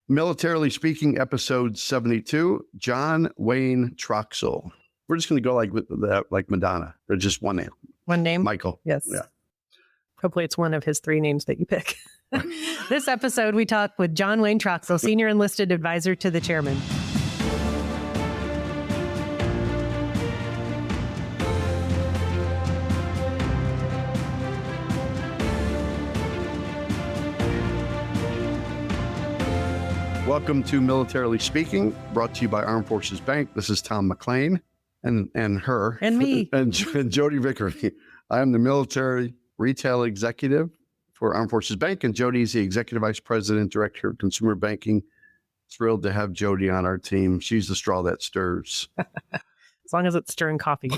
Militarily Speaking, episode 72, John Wayne Troxell. We're just going to go like Madonna, or just one name. One name? Michael. Yes. Yeah. Hopefully it's one of his three names that you pick. This episode, we talk with John Wayne Troxell, Senior Enlisted Advisor to the Chairman. Welcome to Militarily Speaking, brought to you by Armed Forces Bank. This is Tom McLean and her. And me. And Jodi Vickery. I am the military retail executive for Armed Forces Bank, and Jodi is the Executive Vice President, Director of Consumer Banking. Thrilled to have Jodi on our team. She's the straw that stirs. As long as it's stirring coffee,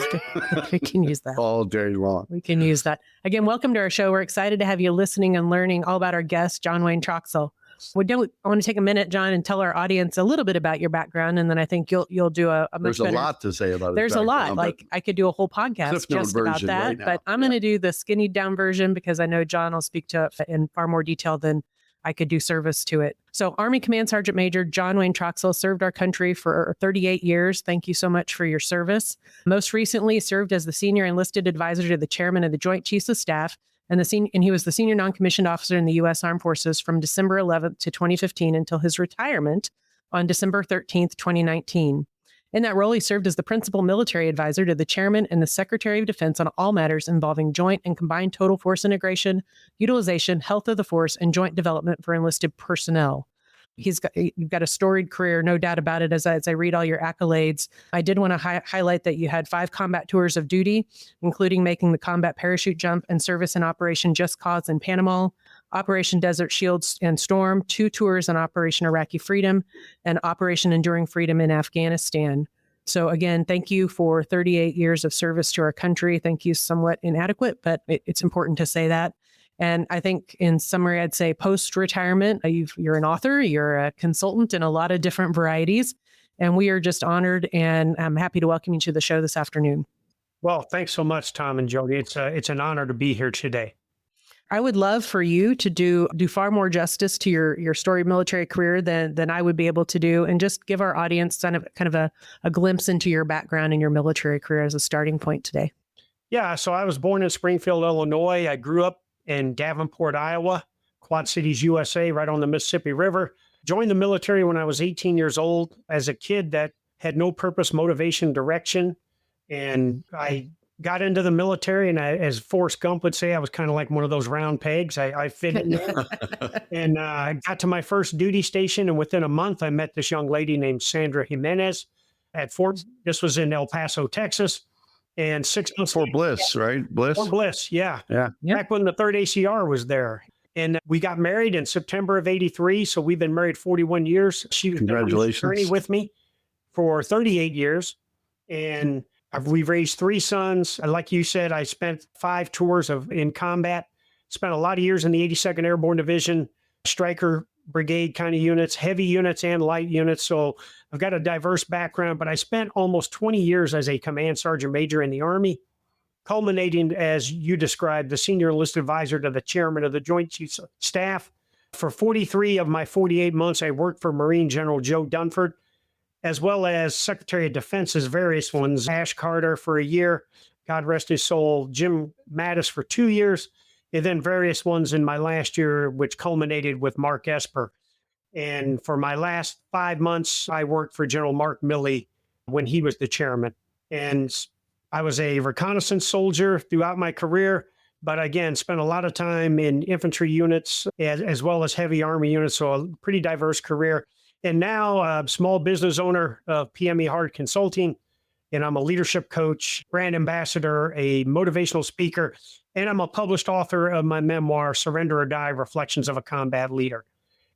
we can use that. All day long. We can use that. Again, welcome to our show. We're excited to have you listening and learning all about our guest, John Wayne Troxell. I want to take a minute, John, and tell our audience a little bit about your background, and then I think you'll do a much There's better. a lot to say about it. There's a lot. Like I could do a whole podcast just about that, but I'm going to do the skinny down version because I know John will speak to it in far more detail than I could do service to it. So Army Command Sergeant Major John Wayne Troxell served our country for 38 years. Thank you so much for your service. Most recently served as the Senior Enlisted Advisor to the Chairman of the Joint Chiefs of Staff, and he was the senior non-commissioned officer in the U.S. Armed Forces from December 11th to 2015 until his retirement on December 13th, 2019. In that role, he served as the principal military advisor to the chairman and the Secretary of Defense on all matters involving joint and combined total force integration, utilization, health of the force, and joint development for enlisted personnel. You've got a storied career, no doubt about it, as I read all your accolades. I did want to highlight that you had 5 combat tours of duty, including making the combat parachute jump and service in Operation Just Cause in Panama, Operation Desert Shield and Storm, 2 tours on Operation Iraqi Freedom, and Operation Enduring Freedom in Afghanistan. So again, thank you for 38 years of service to our country. Thank you, somewhat inadequate, but it's important to say that. And I think in summary, I'd say post-retirement, you're an author, you're a consultant in a lot of different varieties. And we are just honored and I'm happy to welcome you to the show this afternoon. Well, thanks so much, Tom and Jodi. It's an honor to be here today. I would love for you to do far more justice to your storied military career than I would be able to do, and just give our audience kind of a glimpse into your background and your military career as a starting point today. Yeah, so I was born in Springfield, Illinois. I grew up in Davenport, Iowa, Quad Cities, USA, right on the Mississippi River. Joined the military when I was 18 years old as a kid that had no purpose, motivation, direction. And I got into the military, and as Forrest Gump would say, I was kind of like one of those round pegs. I fit in there. And I got to my first duty station, and within a month, I met this young lady named Sandra Jimenez at Fort. This was in El Paso, Texas. And 6 months Fort Bliss, right? Bliss? Fort Bliss, yeah. Yeah. Back when the 3rd ACR was there. And we got married in September of 83. So we've been married 41 years. She was Congratulations. on this journey with me for 38 years. And we've raised 3 sons. Like you said, I spent 5 tours in combat, spent a lot of years in the 82nd Airborne Division, Stryker Brigade kind of units, heavy units and light units. So I've got a diverse background, but I spent almost 20 years as a command sergeant major in the Army, culminating, as you described, the Senior Enlisted Advisor to the Chairman of the Joint Chiefs of Staff. For 43 of my 48 months, I worked for Marine General Joe Dunford, as well as Secretary of Defense's various ones, Ash Carter for a year, God rest his soul, Jim Mattis for 2 years, and then various ones in my last year, which culminated with Mark Esper. And for my last 5 months, I worked for General Mark Milley when he was the chairman. And I was a reconnaissance soldier throughout my career, but again, spent a lot of time in infantry units as well as heavy Army units, so a pretty diverse career. And now a small business owner of PME Hard Consulting, and I'm a leadership coach, brand ambassador, a motivational speaker, and I'm a published author of my memoir, Surrender or Die, Reflections of a Combat Leader.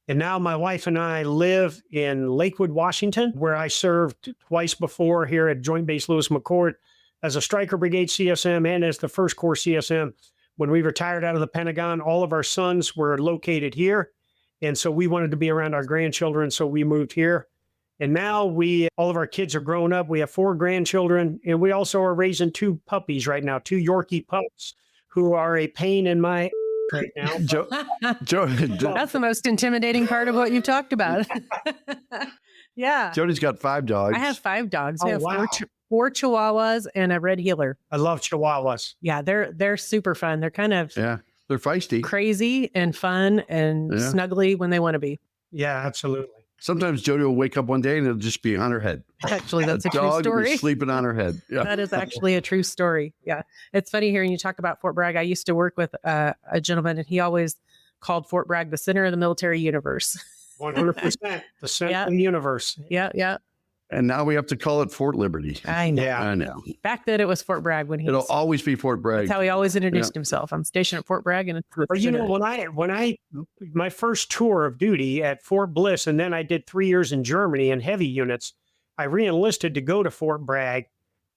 And now my wife and I live in Lakewood, Washington, where I served twice before here at Joint Base Lewis McChord as a Stryker Brigade CSM and as the First Corps CSM. When we retired out of the Pentagon, all of our sons were located here. And so we wanted to be around our grandchildren, so we moved here. And now all of our kids are grown up. We have 4 grandchildren, and we also are raising 2 puppies right now, 2 Yorkie pups, who are a pain in my right now. Joe, That's the most intimidating part of what you've talked about. Yeah. Jody's got 5 dogs. I have 5 dogs. I Oh, have wow. 4 Chihuahuas and a red heeler. I love Chihuahuas. Yeah, they're super fun. They're kind of Yeah, they're feisty. crazy and fun and snuggly when they want to be. Yeah, absolutely. Sometimes Jody will wake up one day and it'll just be on her head. Actually, that's a true Dog will story. be sleeping on her head. Yeah. That is actually a true story. Yeah. It's funny hearing you talk about Fort Bragg. I used to work with a gentleman, and he always called Fort Bragg the center of the military universe. 100%. The center of the universe. Yeah, yeah. And now we have to call it Fort Liberty. I know. Yeah. I know. Back then it was Fort Bragg when It'll always be Fort Bragg. that's how he always introduced himself. I'm stationed at Fort Bragg, and it's Or when my first tour of duty at Fort Bliss, and then I did 3 years in Germany in heavy units, I re-enlisted to go to Fort Bragg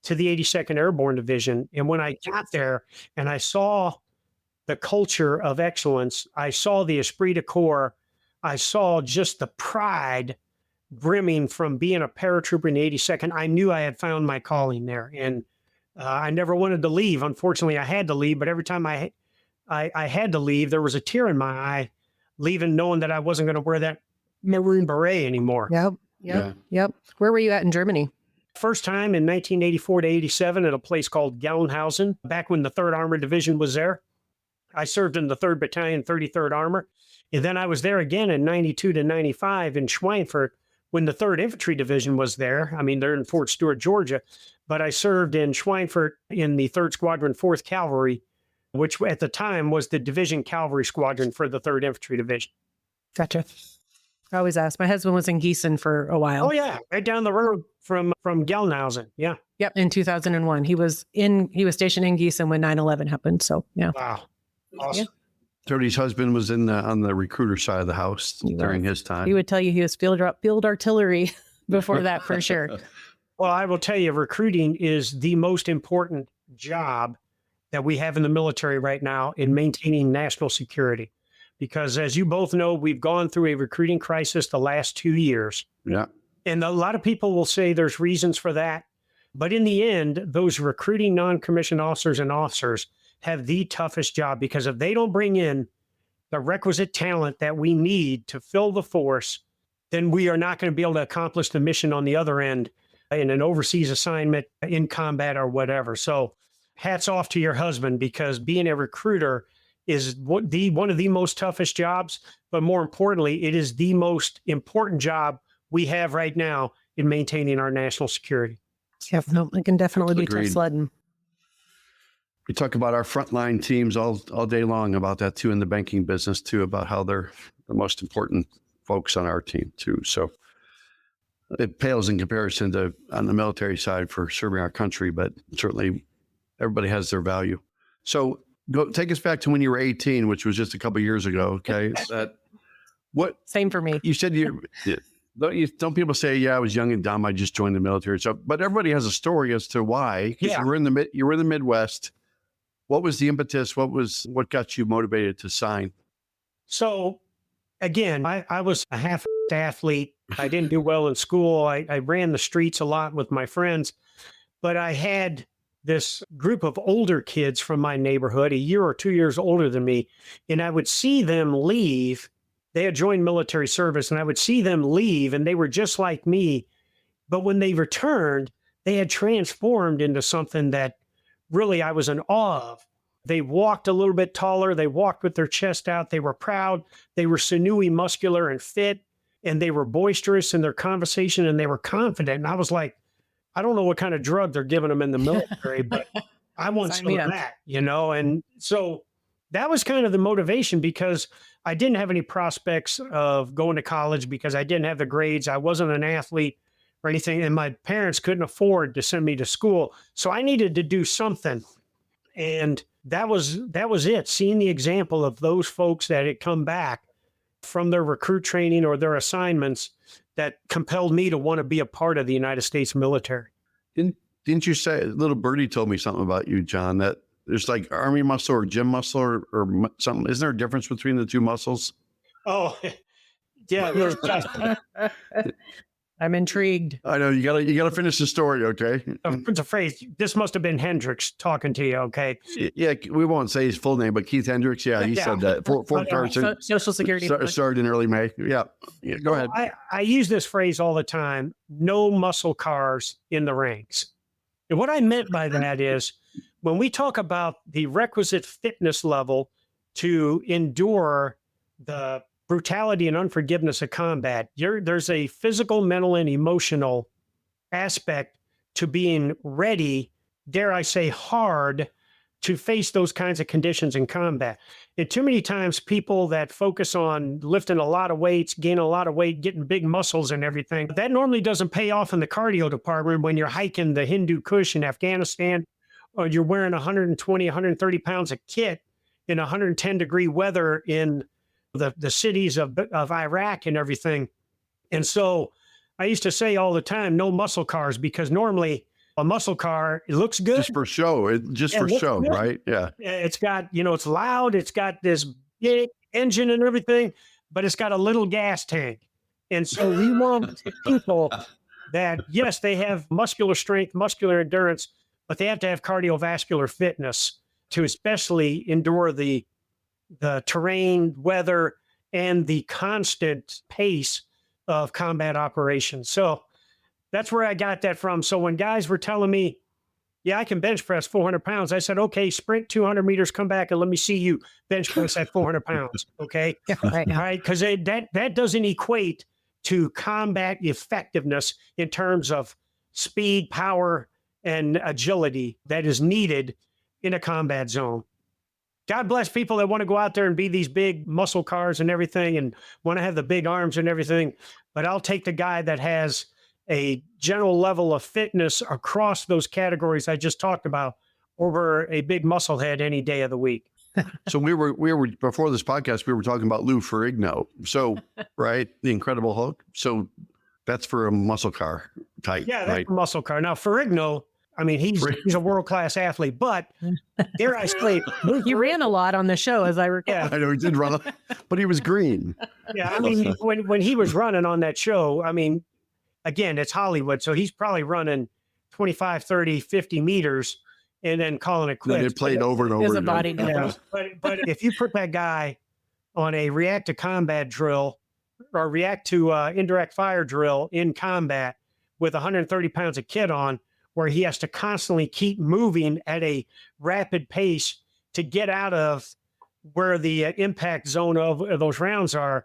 to the 82nd Airborne Division. And when I got there and I saw the culture of excellence, I saw the esprit de corps, I saw just the pride brimming from being a paratrooper in the 82nd. I knew I had found my calling there, and I never wanted to leave. Unfortunately, I had to leave, but every time I had to leave, there was a tear in my eye, leaving knowing that I wasn't going to wear that maroon beret anymore. Yep. Where were you at in Germany? First time in 1984 to 87 at a place called Gelnhausen, back when the 3rd Armored Division was there. I served in the 3rd Battalion, 33rd Armor. And then I was there again in 92 to 95 in Schweinfurt when the 3rd Infantry Division was there. I mean, they're in Fort Stewart, Georgia. But I served in Schweinfurt in the 3rd Squadron, 4th Cavalry, which at the time was the Division Cavalry Squadron for the 3rd Infantry Division. Gotcha. I always ask. My husband was in Gießen for a while. Oh, yeah. Right down the road from Gelnhausen. Yeah. Yep. In 2001. He was stationed in Gießen when 9/11 happened. So, yeah. Wow. Awesome. Yeah. Jody's husband was on the recruiter side of the house during his time. He would tell you he was field artillery before that for sure. Well, I will tell you, recruiting is the most important job that we have in the military right now in maintaining national security. Because as you both know, we've gone through a recruiting crisis the last 2 years. Yeah. And a lot of people will say there's reasons for that. But in the end, those recruiting non-commissioned officers and officers have the toughest job, because if they don't bring in the requisite talent that we need to fill the force, then we are not going to be able to accomplish the mission on the other end in an overseas assignment, in combat, or whatever. So hats off to your husband, because being a recruiter is one of the most toughest jobs, but more importantly, it is the most important job we have right now in maintaining our national security. Yeah, no, it can definitely be tough Agreed. sledding. We talk about our frontline teams all day long about that too, in the banking business too, about how they're the most important folks on our team too. So it pales in comparison to on the military side for serving our country, but certainly everybody has their value. So take us back to when you were 18, which was just a couple of years ago. Okay. Same for me. You said don't people say, yeah, I was young and dumb, I just joined the military. So, but everybody has a story as to why. Yeah. You were in the Midwest. What was the impetus? What got you motivated to sign? So again, I was a half athlete. I didn't do well in school. I ran the streets a lot with my friends, but I had this group of older kids from my neighborhood, a year or 2 years older than me. And I would see them leave. They had joined military service, and I would see them leave, and they were just like me. But when they returned, they had transformed into something that really I was in awe of. They walked a little bit taller. They walked with their chest out. They were proud. They were sinewy, muscular, and fit. And they were boisterous in their conversation, and they were confident. And I was like, I don't know what kind of drug they're giving them in the military, but I want some of that, And so that was kind of the motivation, because I didn't have any prospects of going to college because I didn't have the grades. I wasn't an athlete or anything, and my parents couldn't afford to send me to school. So I needed to do something. And that was it. Seeing the example of those folks that had come back from their recruit training or their assignments that compelled me to want to be a part of the United States military. Didn't you say, little birdie told me something about you, John, that there's like army muscle or gym muscle or something. Isn't there a difference between the two muscles? Oh, yeah. I'm intrigued. I know you gotta finish the story, okay? It's a phrase. This must have been Hendricks talking to you, okay? Yeah, we won't say his full name, but Keith Hendricks. Yeah, he said that. Fort Carson. Social Security. Started in early May. Yeah, go ahead. I use this phrase all the time. No muscle cars in the ranks. And what I meant by that is when we talk about the requisite fitness level to endure the brutality and unforgiveness of combat, there's a physical, mental, and emotional aspect to being ready, dare I say hard, to face those kinds of conditions in combat. And too many times people that focus on lifting a lot of weights, gaining a lot of weight, getting big muscles and everything, that normally doesn't pay off in the cardio department when you're hiking the Hindu Kush in Afghanistan, or you're wearing 120, 130 pounds of kit in 110-degree weather in the cities of Iraq and everything. And so I used to say all the time, no muscle cars, because normally a muscle car, it looks good. Just for show. For show, good. Right? Yeah. It's got, it's loud. It's got this big engine and everything, but it's got a little gas tank. And so we want people that, yes, they have muscular strength, muscular endurance, but they have to have cardiovascular fitness to especially endure the terrain, weather, and the constant pace of combat operations. So that's where I got that from. So when guys were telling me, yeah, I can bench press 400 pounds, I said, okay, sprint 200 meters, come back and let me see you bench press at 400 pounds. Okay. Yeah, right. All right. Because that doesn't equate to combat effectiveness in terms of speed, power, and agility that is needed in a combat zone. God bless people that want to go out there and be these big muscle cars and everything and want to have the big arms and everything. But I'll take the guy that has a general level of fitness across those categories I just talked about over a big muscle head any day of the week. So we were before this podcast, we were talking about Lou Ferrigno. So, right, the Incredible Hulk. So that's for a muscle car type. Yeah, that's right? a muscle car. Now Ferrigno, I mean, he's a world-class athlete, but dare I say, he ran a lot on the show, as I recall. Yeah, I know he did run, but he was green. Yeah, I mean, when he was running on that show, I mean, again, it's Hollywood, so he's probably running 25, 30, 50 meters and then calling it quits. Then it played over and over. As a body yeah. But if you put that guy on a react to combat drill or react to indirect fire drill in combat with 130 pounds of kit on, where he has to constantly keep moving at a rapid pace to get out of where the impact zone of those rounds are,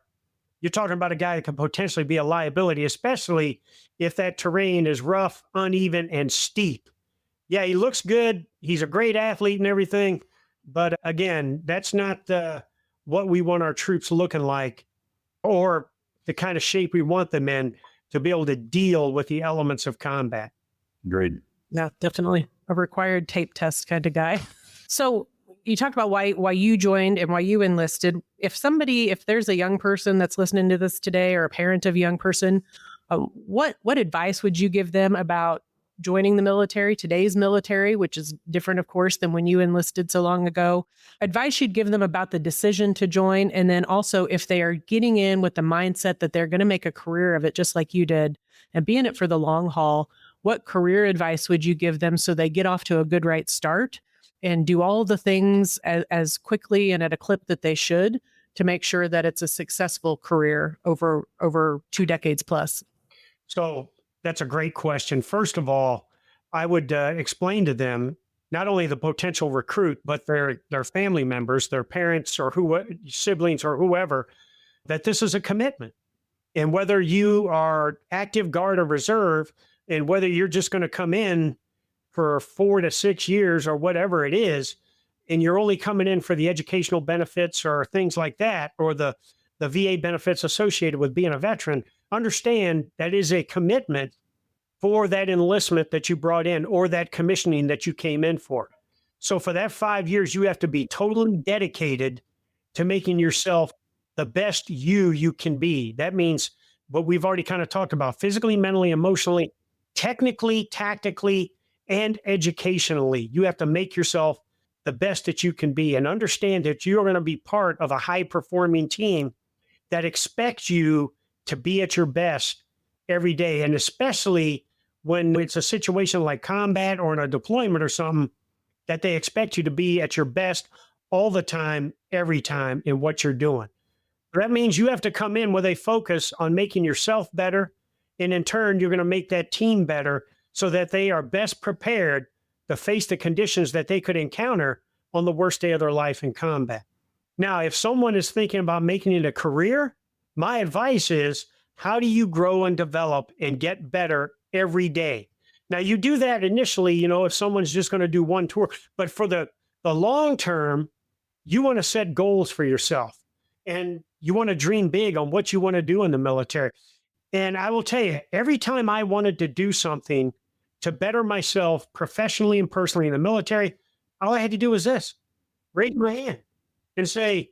you're talking about a guy that can potentially be a liability, especially if that terrain is rough, uneven, and steep. Yeah, he looks good. He's a great athlete and everything. But again, that's not what we want our troops looking like or the kind of shape we want them in to be able to deal with the elements of combat. Great. Yeah, definitely a required tape test kind of guy. So you talked about why you joined and why you enlisted. If there's a young person that's listening to this today or a parent of a young person, what advice would you give them about joining the military, today's military, which is different, of course, than when you enlisted so long ago? Advice you'd give them about the decision to join. And then also if they are getting in with the mindset that they're going to make a career of it, just like you did, and be in it for the long haul, what career advice would you give them so they get off to a good right start and do all the things as quickly and at a clip that they should to make sure that it's a successful career over 2 decades plus? So that's a great question. First of all, I would explain to them not only the potential recruit, but their family members, their parents or siblings or whoever, that this is a commitment. And whether you are active guard or reserve, and whether you're just going to come in for 4 to 6 years or whatever it is, and you're only coming in for the educational benefits or things like that, or the VA benefits associated with being a veteran, understand that is a commitment for that enlistment that you brought in or that commissioning that you came in for. So for that 5 years, you have to be totally dedicated to making yourself the best you can be. That means what we've already kind of talked about: physically, mentally, emotionally, technically, tactically, and educationally. You have to make yourself the best that you can be and understand that you're going to be part of a high-performing team that expects you to be at your best every day. And especially when it's a situation like combat or in a deployment or something, that they expect you to be at your best all the time, every time in what you're doing. That means you have to come in with a focus on making yourself better. And in turn, you're going to make that team better so that they are best prepared to face the conditions that they could encounter on the worst day of their life in combat. Now, if someone is thinking about making it a career, my advice is, how do you grow and develop and get better every day? Now, you do that initially, if someone's just going to do one tour, but for the long term, you want to set goals for yourself and you want to dream big on what you want to do in the military. And I will tell you, every time I wanted to do something to better myself professionally and personally in the military, all I had to do was this: raise my hand and say,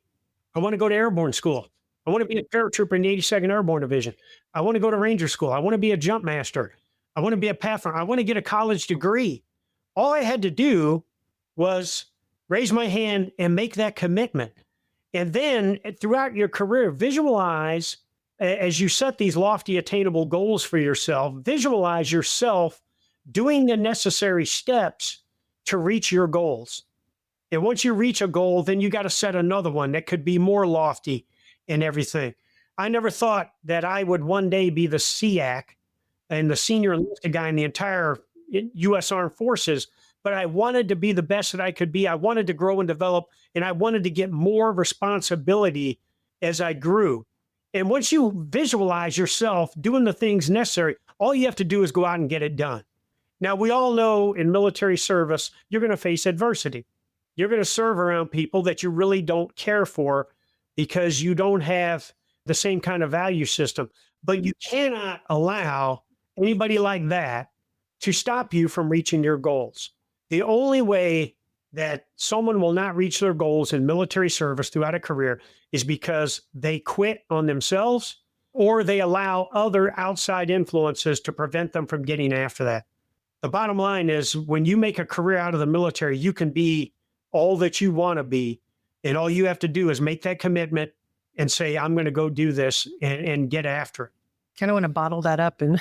I want to go to airborne school. I want to be a paratrooper in the 82nd Airborne Division. I want to go to Ranger School. I want to be a jump master. I want to be a pathfinder. I want to get a college degree. All I had to do was raise my hand and make that commitment. And then throughout your career, visualize, as you set these lofty, attainable goals for yourself, visualize yourself doing the necessary steps to reach your goals. And once you reach a goal, then you got to set another one that could be more lofty and everything. I never thought that I would one day be the SEAC and the senior enlisted guy in the entire U.S. Armed Forces, but I wanted to be the best that I could be. I wanted to grow and develop, and I wanted to get more responsibility as I grew. And once you visualize yourself doing the things necessary, all you have to do is go out and get it done. Now, we all know in military service, you're going to face adversity. You're going to serve around people that you really don't care for because you don't have the same kind of value system. But you cannot allow anybody like that to stop you from reaching your goals. The only way that someone will not reach their goals in military service throughout a career is because they quit on themselves or they allow other outside influences to prevent them from getting after that. The bottom line is, when you make a career out of the military, you can be all that you want to be. And all you have to do is make that commitment and say, I'm going to go do this and get after it. Kind of want to bottle that up and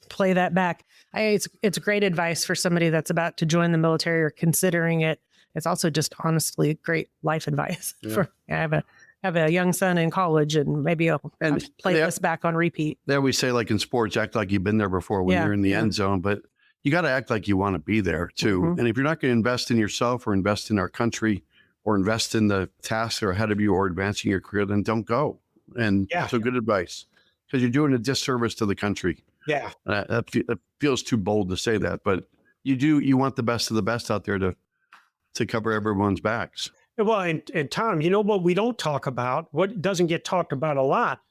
play that back. It's great advice for somebody that's about to join the military or considering it. It's also just honestly great life advice. Yeah. I have a young son in college, and maybe I'll play this back on repeat. There we say, like in sports, act like you've been there before when you're in the end zone, but you got to act like you want to be there too. Mm-hmm. And if you're not going to invest in yourself or invest in our country or invest in the tasks that are ahead of you or advancing your career, then don't go. And so good advice, because you're doing a disservice to the country. Yeah. That feels too bold to say that, but you want the best of the best out there to cover everyone's backs. Well, and Tom, you know what we don't talk about, what doesn't get talked about a lot,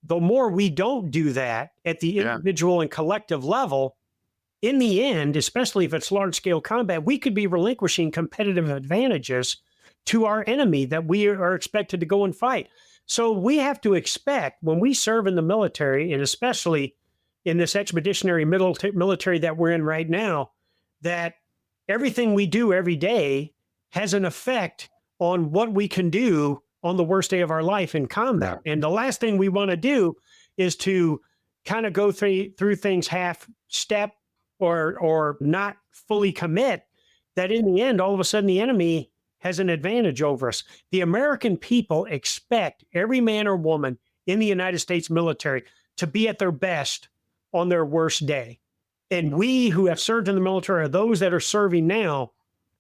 the more we don't do that at the individual and collective level, in the end, especially if it's large-scale combat, we could be relinquishing competitive advantages to our enemy that we are expected to go and fight. So we have to expect, when we serve in the military, and especially in this expeditionary military that we're in right now, that everything we do every day has an effect on what we can do on the worst day of our life in combat. And the last thing we want to do is to kind of go through things half step or not fully commit, that in the end, all of a sudden the enemy has an advantage over us. The American people expect every man or woman in the United States military to be at their best on their worst day. And we who have served in the military, or those that are serving now,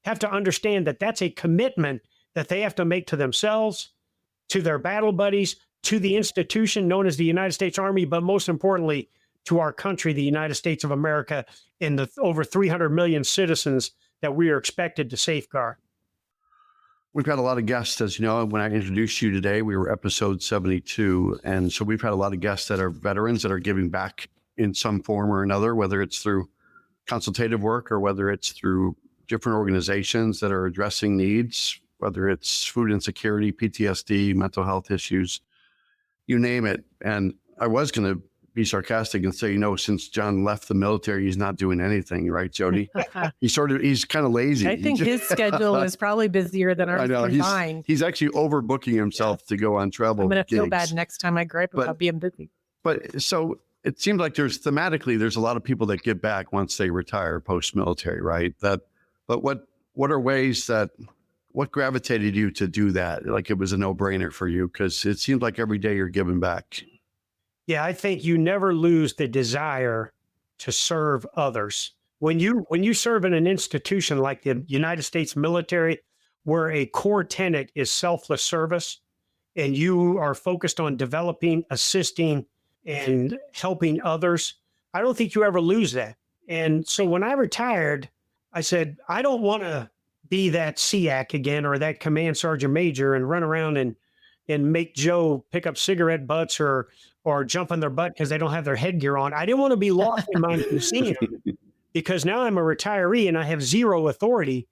have to understand that that's a commitment that they have to make to themselves, to their battle buddies, to the institution known as the United States Army, but most importantly, to our country, the United States of America, and the over 300 million citizens that we are expected to safeguard. We've had a lot of guests, as you know. When I introduced you today, we were episode 72. And so we've had a lot of guests that are veterans that are giving back in some form or another, whether it's through consultative work or whether it's through different organizations that are addressing needs, whether it's food insecurity, PTSD, mental health issues, you name it. And I was going to be sarcastic and say, since John left the military, he's not doing anything, right, Jodi? He's kind of lazy. I think his schedule is probably busier than ours combined. He's actually overbooking himself to go on travel. I'm going to feel bad next time I gripe about being busy. But so it seems like there's a lot of people that give back once they retire post-military, right? But what are ways what gravitated you to do that? Like it was a no-brainer for you, because it seems like every day you're giving back. Yeah, I think you never lose the desire to serve others. When you serve in an institution like the United States military, where a core tenet is selfless service, and you are focused on developing, assisting, and helping others, I don't think you ever lose that. And so when I retired, I said, I don't want to be that SEAC again, or that command sergeant major, and run around and make Joe pick up cigarette butts or jump on their butt because they don't have their headgear on. I didn't want to be lost in my museum, because now I'm a retiree and I have zero authority.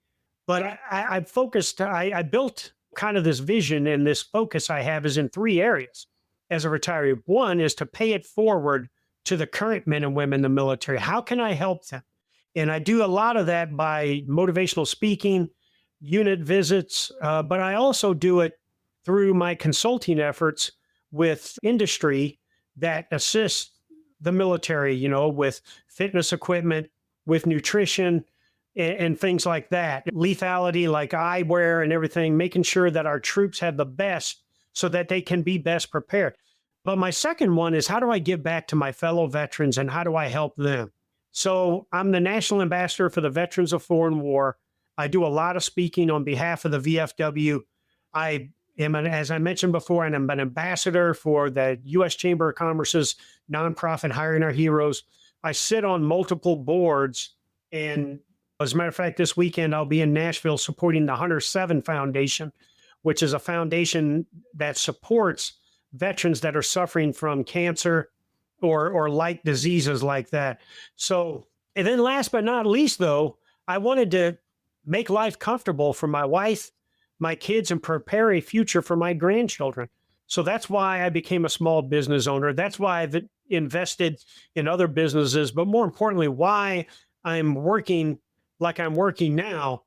But I focused, I built kind of this vision, and this focus I have is in 3 areas as a retiree. One is to pay it forward to the current men and women in the military. How can I help them? And I do a lot of that by motivational speaking, unit visits, but I also do it through my consulting efforts with industry that assists the military, with fitness equipment, with nutrition, and things like that. Lethality, like eyewear and everything, making sure that our troops have the best so that they can be best prepared. But my second one is, how do I give back to my fellow veterans, and how do I help them? So I'm the national ambassador for the Veterans of Foreign War. I do a lot of speaking on behalf of the VFW. I am, as I mentioned before, and I'm an ambassador for the U.S. Chamber of Commerce's nonprofit Hiring Our Heroes. I sit on multiple boards, and as a matter of fact, this weekend I'll be in Nashville supporting the Hunter 7 Foundation, which is a foundation that supports veterans that are suffering from cancer or like diseases like that. So, and then last but not least, though, I wanted to make life comfortable for my wife, my kids, and prepare a future for my grandchildren. So that's why I became a small business owner. That's why I've invested in other businesses, but more importantly, why I'm working like I'm working now,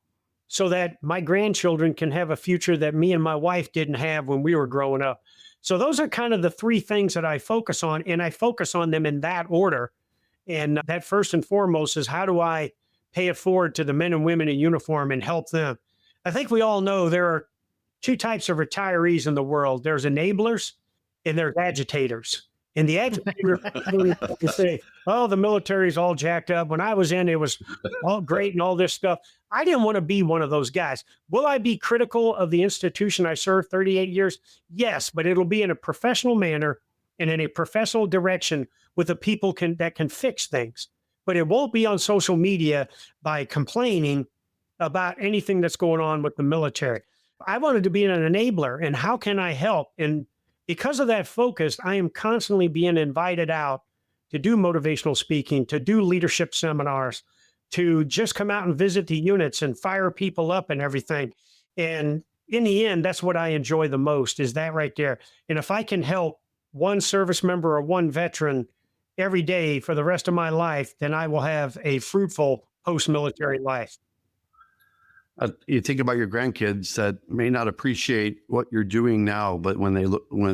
so that my grandchildren can have a future that me and my wife didn't have when we were growing up. So those are kind of the 3 things that I focus on, and I focus on them in that order. And that first and foremost is, how do I pay it forward to the men and women in uniform and help them? I think we all know there are 2 types of retirees in the world. There's enablers and there's agitators. And the agitators say, oh, the military's all jacked up. When I was in, it was all great and all this stuff. I didn't want to be one of those guys. Will I be critical of the institution I served 38 years? Yes, but it'll be in a professional manner and in a professional direction with the people that can fix things. But it won't be on social media by complaining about anything that's going on with the military. I wanted to be an enabler, and how can I help? And because of that focus, I am constantly being invited out to do motivational speaking, to do leadership seminars, to just come out and visit the units and fire people up and everything. And in the end, that's what I enjoy the most, is that right there. And if I can help one service member or one veteran every day for the rest of my life, then I will have a fruitful post-military life. You think about your grandkids that may not appreciate what you're doing now, but when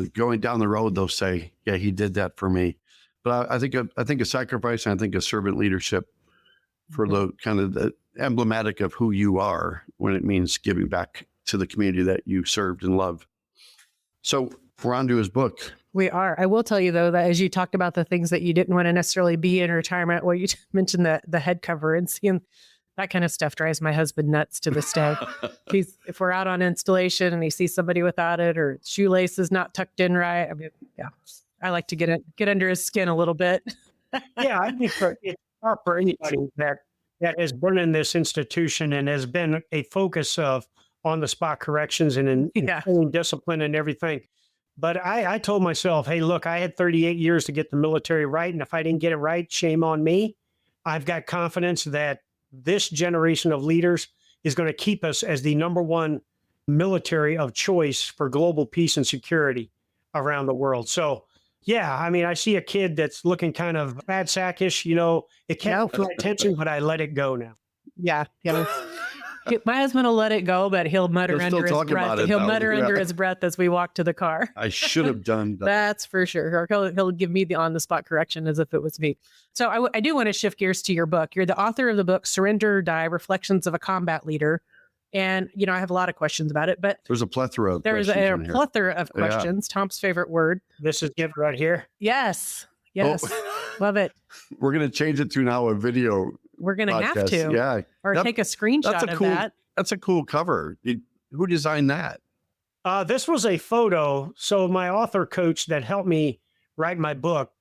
going down the road, they'll say, yeah, he did that for me. But I think a sacrifice, and I think a servant leadership for the kind of the emblematic of who you are when it means giving back to the community that you served and loved. So we're on to his book. We are. I will tell you, though, that as you talked about the things that you didn't want to necessarily be in retirement, well, you mentioned the head cover, and seeing that kind of stuff drives my husband nuts to this day. If we're out on installation and he sees somebody without it, or shoelace is not tucked in right, I mean, yeah, I like to get under his skin a little bit. Yeah, I think it's hard for anybody that has been in this institution and has been a focus of on-the-spot corrections and in discipline and everything. But I told myself, hey, look, I had 38 years to get the military right, and if I didn't get it right, shame on me. I've got confidence that this generation of leaders is going to keep us as the #1 military of choice for global peace and security around the world. So, yeah, I mean, I see a kid that's looking kind of bad sackish, it can't my attention, but I let it go now. Yeah. My husband will let it go, but he'll mutter He'll still under his talk about breath. it, He'll though. mutter Yeah. under his breath as we walk to the car. I should have done that. That's for sure. Or he'll give me the on-the-spot correction as if it was me. So I do want to shift gears to your book. You're the author of the book, Surrender or Die, Reflections of a Combat Leader. And, I have a lot of questions about it, but There's a plethora of there's questions a in here. plethora of questions. Tom's favorite word. This is it right here. Yes. Oh. Love it. We're going to change it to now a video We're going to have podcast. to. Yeah. Or Yep. take a screenshot of that. That's a cool cover. Who designed that? This was a photo. So my author coach that helped me write my book,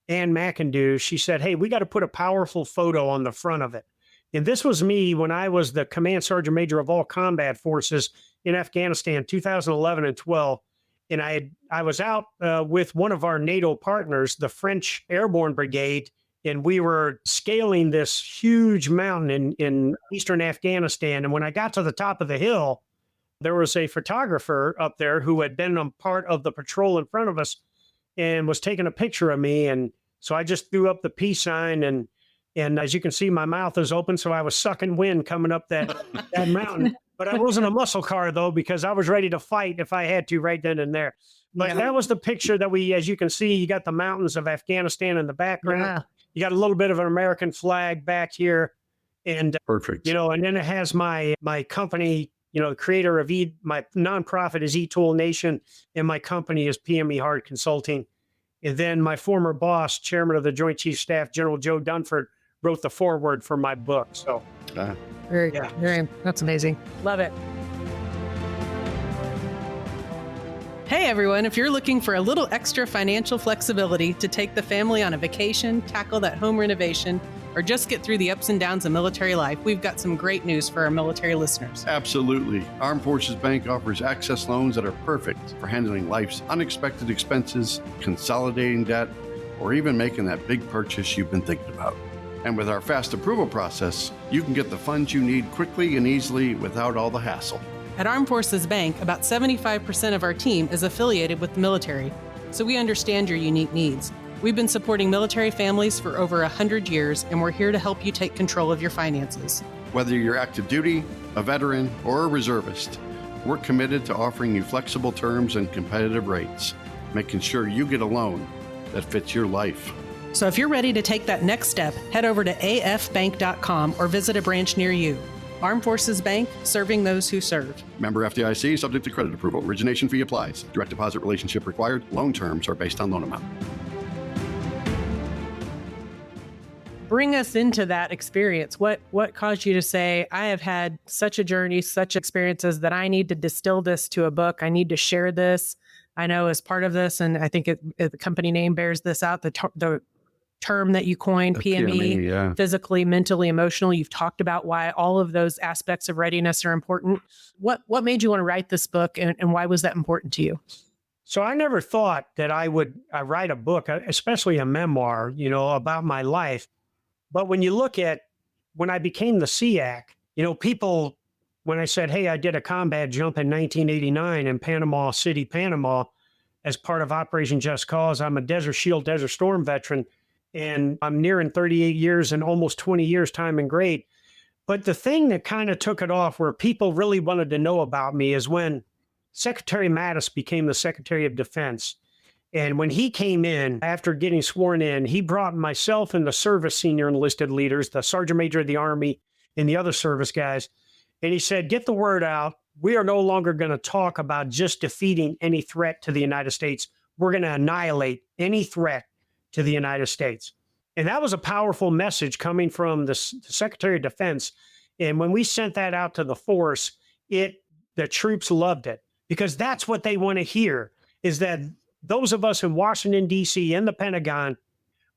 Ann McIndoe, she said, hey, we got to put a powerful photo on the front of it. And this was me when I was the command sergeant major of all combat forces in Afghanistan, 2011 and 12. And I was out with one of our NATO partners, the French Airborne Brigade, and we were scaling this huge mountain in eastern Afghanistan. And when I got to the top of the hill, there was a photographer up there who had been a part of the patrol in front of us and was taking a picture of me. And so I just threw up the peace sign, and as you can see, my mouth is open. So I was sucking wind coming up that mountain. But I wasn't a muscle car, though, because I was ready to fight if I had to right then and there. But that was the picture that as you can see, you got the mountains of Afghanistan in the background. Yeah. You got a little bit of an American flag back here. And perfect. And then it has my company, the creator of my nonprofit is eTool Nation, and my company is PME Hard Consulting. And then my former boss, chairman of the Joint Chiefs Staff, General Joe Dunford, wrote the foreword for my book. So very, that's amazing. Love it. Hey everyone, if you're looking for a little extra financial flexibility to take the family on a vacation, tackle that home renovation, or just get through the ups and downs of military life, we've got some great news for our military listeners. Absolutely. Armed Forces Bank offers access loans that are perfect for handling life's unexpected expenses, consolidating debt, or even making that big purchase you've been thinking about. And with our fast approval process, you can get the funds you need quickly and easily without all the hassle. At Armed Forces Bank, about 75% of our team is affiliated with the military, so we understand your unique needs. We've been supporting military families for over 100 years, and we're here to help you take control of your finances. Whether you're active duty, a veteran, or a reservist, we're committed to offering you flexible terms and competitive rates, making sure you get a loan that fits your life. So if you're ready to take that next step, head over to afbank.com or visit a branch near you. Armed Forces Bank, serving those who serve. Member FDIC, subject to credit approval. Origination fee applies. Direct deposit relationship required. Loan terms are based on loan amount. Bring us into that experience. What caused you to say, I have had such a journey, such experiences that I need to distill this to a book. I need to share this. I know as part of this, and I think the company name bears this out, the term that you coined, PME, physically, mentally, emotional. You've talked about why all of those aspects of readiness are important. What made you want to write this book, and why was that important to you? So I never thought that I would write a book, especially a memoir, about my life. But when you look at when I became the SEAC, people, when I said, hey, I did a combat jump in 1989 in Panama City, Panama, as part of Operation Just Cause. I'm a Desert Shield, Desert Storm veteran, and I'm nearing 38 years and almost 20 years time in grade. But the thing that kind of took it off where people really wanted to know about me is when Secretary Mattis became the Secretary of Defense. And when he came in, after getting sworn in, he brought myself and the service senior enlisted leaders, the Sergeant Major of the Army and the other service guys. And he said, get the word out. We are no longer going to talk about just defeating any threat to the United States. We're going to annihilate any threat to the United States. And that was a powerful message coming from the Secretary of Defense. And when we sent that out to the force, the troops loved it, because that's what they want to hear, is that those of us in Washington, D.C. and the Pentagon,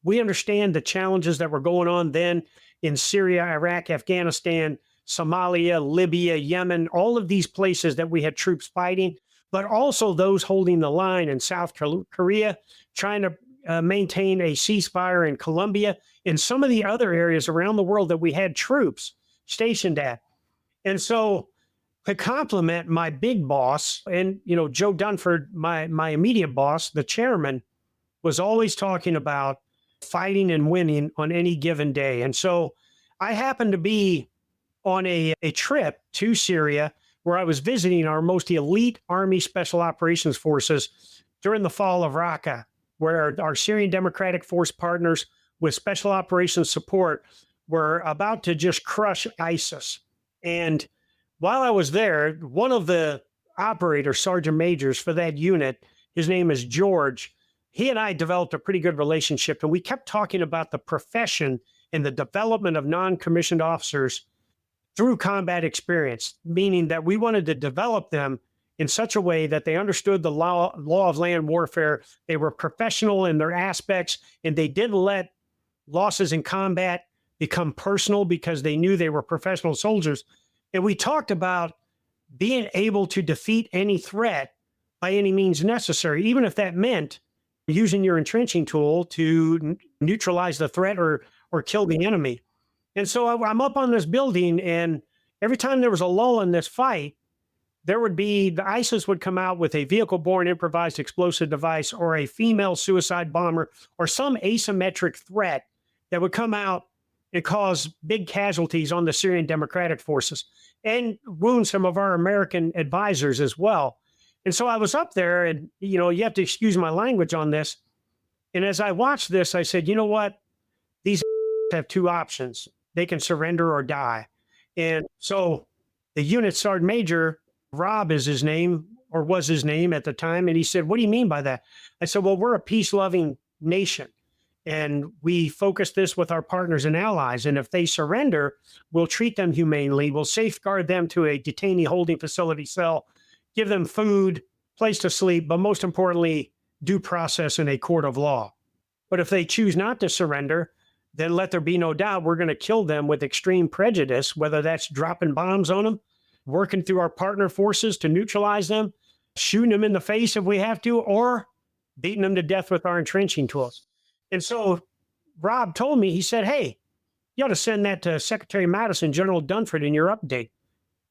we understand the challenges that were going on then in Syria, Iraq, Afghanistan, Somalia, Libya, Yemen, all of these places that we had troops fighting, but also those holding the line in South Korea, trying to maintain a ceasefire in Colombia, and some of the other areas around the world that we had troops stationed at. And so to compliment my big boss, and, Joe Dunford, my immediate boss, the chairman, was always talking about fighting and winning on any given day. And so I happened to be on a trip to Syria where I was visiting our most elite Army Special Operations Forces during the fall of Raqqa, where our Syrian Democratic Force partners with special operations support were about to just crush ISIS. And while I was there, one of the operators, sergeant majors for that unit, his name is George, he and I developed a pretty good relationship, and we kept talking about the profession and the development of non-commissioned officers through combat experience, meaning that we wanted to develop them in such a way that they understood the law of land warfare. They were professional in their aspects, and they didn't let losses in combat become personal because they knew they were professional soldiers. And we talked about being able to defeat any threat by any means necessary, even if that meant using your entrenching tool to neutralize the threat or kill the enemy. And so I'm up on this building, and every time there was a lull in this fight, the ISIS would come out with a vehicle-borne improvised explosive device or a female suicide bomber or some asymmetric threat that would come out and cause big casualties on the Syrian Democratic Forces and wound some of our American advisors as well. And so I was up there, and, you have to excuse my language on this. And as I watched this, I said, you know what? These have two options. They can surrender or die. And so the unit sergeant major, Rob is his name, or was his name at the time. And he said, what do you mean by that? I said, well, we're a peace-loving nation, and we focus this with our partners and allies. And if they surrender, we'll treat them humanely. We'll safeguard them to a detainee holding facility cell, give them food, place to sleep, but most importantly, due process in a court of law. But if they choose not to surrender, then let there be no doubt we're going to kill them with extreme prejudice, whether that's dropping bombs on them, working through our partner forces to neutralize them, shooting them in the face if we have to, or beating them to death with our entrenching tools. And so Rob told me, he said, hey, you ought to send that to Secretary Mattis and General Dunford in your update.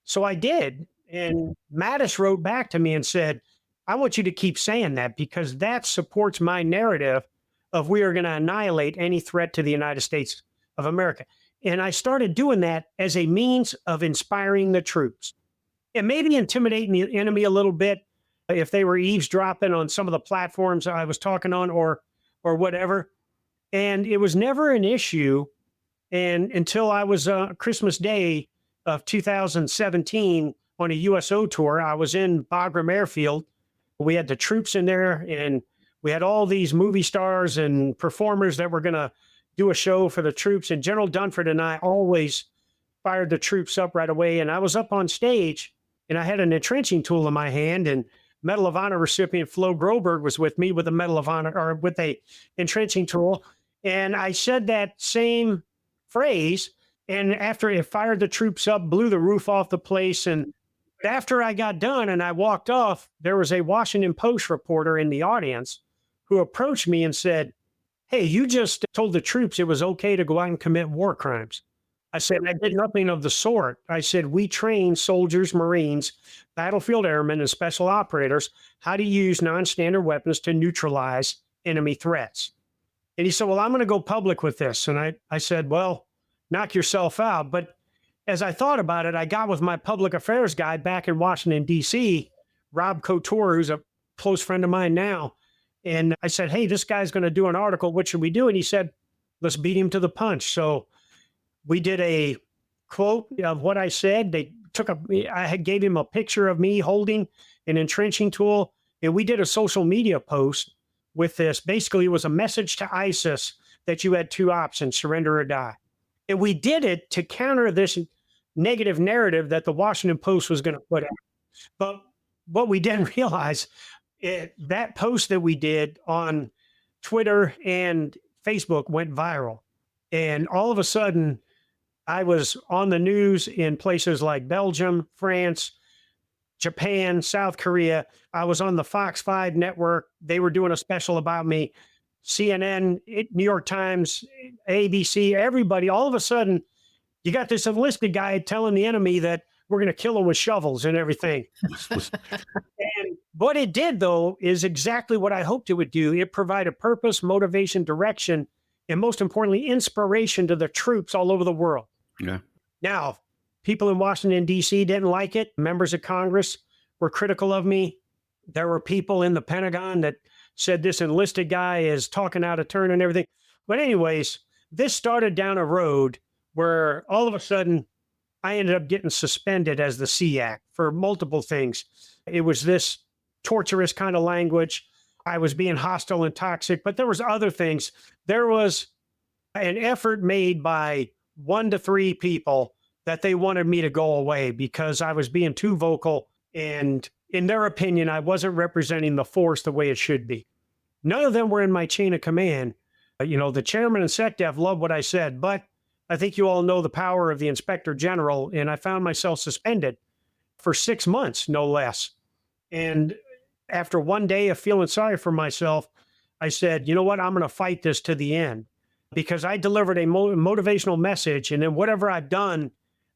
So I did. And Mattis wrote back to me and said, I want you to keep saying that because that supports my narrative of we are going to annihilate any threat to the United States of America. And I started doing that as a means of inspiring the troops and maybe intimidating the enemy a little bit if they were eavesdropping on some of the platforms I was talking on or whatever. And it was never an issue. And until I was Christmas Day of 2017 on a USO tour, I was in Bagram Airfield. We had the troops in there, and we had all these movie stars and performers that were going to do a show for the troops. And General Dunford and I always fired the troops up right away. And I was up on stage, and I had an entrenching tool in my hand, and Medal of Honor recipient Flo Groberg was with me with a Medal of Honor or with a entrenching tool. And I said that same phrase. And after it fired the troops up, blew the roof off the place. And after I got done and I walked off, there was a Washington Post reporter in the audience who approached me and said, hey, you just told the troops it was okay to go out and commit war crimes. I said, I did nothing of the sort. I said, we train soldiers, Marines, battlefield airmen, and special operators how to use non-standard weapons to neutralize enemy threats. And he said, well, I'm going to go public with this. And I said, well, knock yourself out. But as I thought about it, I got with my public affairs guy back in Washington, D.C., Rob Couture, who's a close friend of mine now. And I said, hey, this guy's going to do an article. What should we do? And he said, let's beat him to the punch. So we did a quote of what I said. I gave him a picture of me holding an entrenching tool. And we did a social media post with this. Basically, it was a message to ISIS that you had two options, surrender or die. And we did it to counter this negative narrative that the Washington Post was going to put out. But what we didn't realize, that post that we did on Twitter and Facebook went viral. And all of a sudden, I was on the news in places like Belgium, France, Japan, South Korea. I was on the Fox 5 network. They were doing a special about me. CNN, New York Times, ABC, everybody. All of a sudden, you got this enlisted guy telling the enemy that we're going to kill him with shovels and everything. And what it did, though, is exactly what I hoped it would do. It provided purpose, motivation, direction, and most importantly, inspiration to the troops all over the world. Yeah. Now, People in Washington, D.C. didn't like it. Members of Congress were critical of me. There were people in the Pentagon that said this enlisted guy is talking out of turn and everything. But anyways, this started down a road where all of a sudden I ended up getting suspended as the SEAC for multiple things. It was this torturous kind of language. I was being hostile and toxic, but there was other things. There was an effort made by 1 to 3 people that they wanted me to go away because I was being too vocal. And in their opinion, I wasn't representing the force the way it should be. None of them were in my chain of command. The chairman and SecDef loved what I said, but I think you all know the power of the inspector general. And I found myself suspended for 6 months, no less. And after one day of feeling sorry for myself, I said, you know what? I'm going to fight this to the end because I delivered a motivational message. And then whatever I've done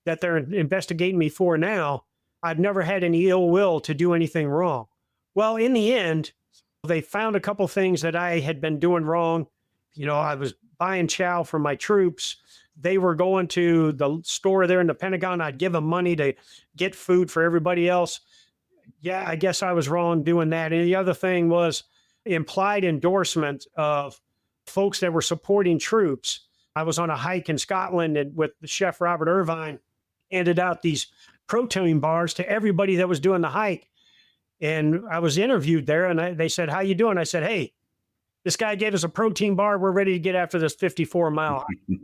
that they're investigating me for now, I've never had any ill will to do anything wrong. Well, in the end, they found a couple things that I had been doing wrong. I was buying chow for my troops. They were going to the store there in the Pentagon. I'd give them money to get food for everybody else. Yeah, I guess I was wrong doing that. And the other thing was implied endorsement of folks that were supporting troops. I was on a hike in Scotland and with the chef Robert Irvine, handed out these protein bars to everybody that was doing the hike. And I was interviewed there and they said, how you doing? I said, hey, this guy gave us a protein bar. We're ready to get after this 54-mile hike.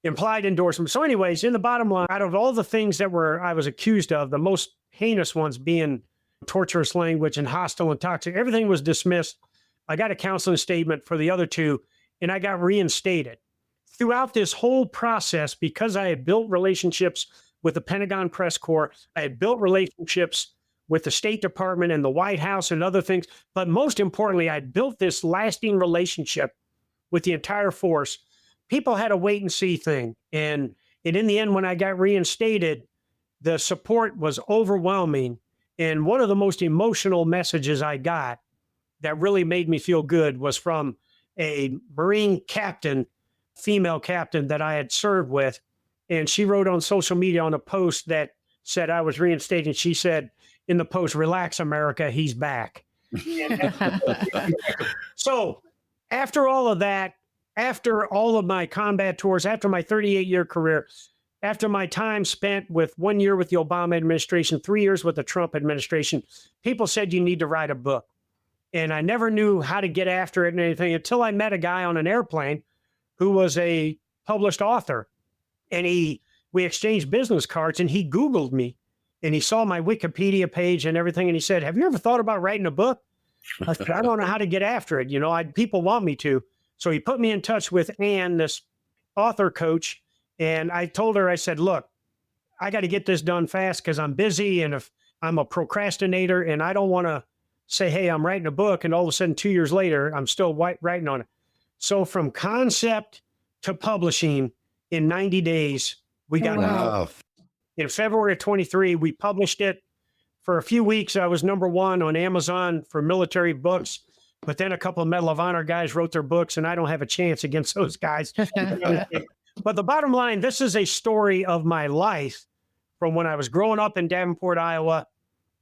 Implied endorsement. So anyways, in the bottom line, out of all the things that I was accused of, the most heinous ones being torturous language and hostile and toxic, everything was dismissed. I got a counseling statement for the other 2, and I got reinstated. Throughout this whole process, because I had built relationships with the Pentagon Press Corps, I had built relationships with the State Department and the White House and other things. But most importantly, I built this lasting relationship with the entire force. People had a wait and see thing. And in the end, when I got reinstated, the support was overwhelming. And one of the most emotional messages I got that really made me feel good was from a Marine captain, female captain that I had served with. And she wrote on social media on a post that said I was reinstated. She said in the post, "Relax, America, he's back." So after all of that, after all of my combat tours, after my 38-year career, after my time spent with 1 year with the Obama administration, 3 years with the Trump administration, people said you need to write a book. And I never knew how to get after it and anything until I met a guy on an airplane who was a published author. And we exchanged business cards and he Googled me and he saw my Wikipedia page and everything. And he said, have you ever thought about writing a book? I said, I don't know how to get after it. People want me to. So he put me in touch with Ann, this author coach. And I told her, I said, look, I got to get this done fast because I'm busy. And if I'm a procrastinator and I don't want to say, hey, I'm writing a book. And all of a sudden, 2 years later, I'm still writing on it. So from concept to publishing in 90 days, we got it out. In February of 23, we published it. For a few weeks, I was #1 on Amazon for military books. But then a couple of Medal of Honor guys wrote their books, and I don't have a chance against those guys. But the bottom line, this is a story of my life from when I was growing up in Davenport, Iowa,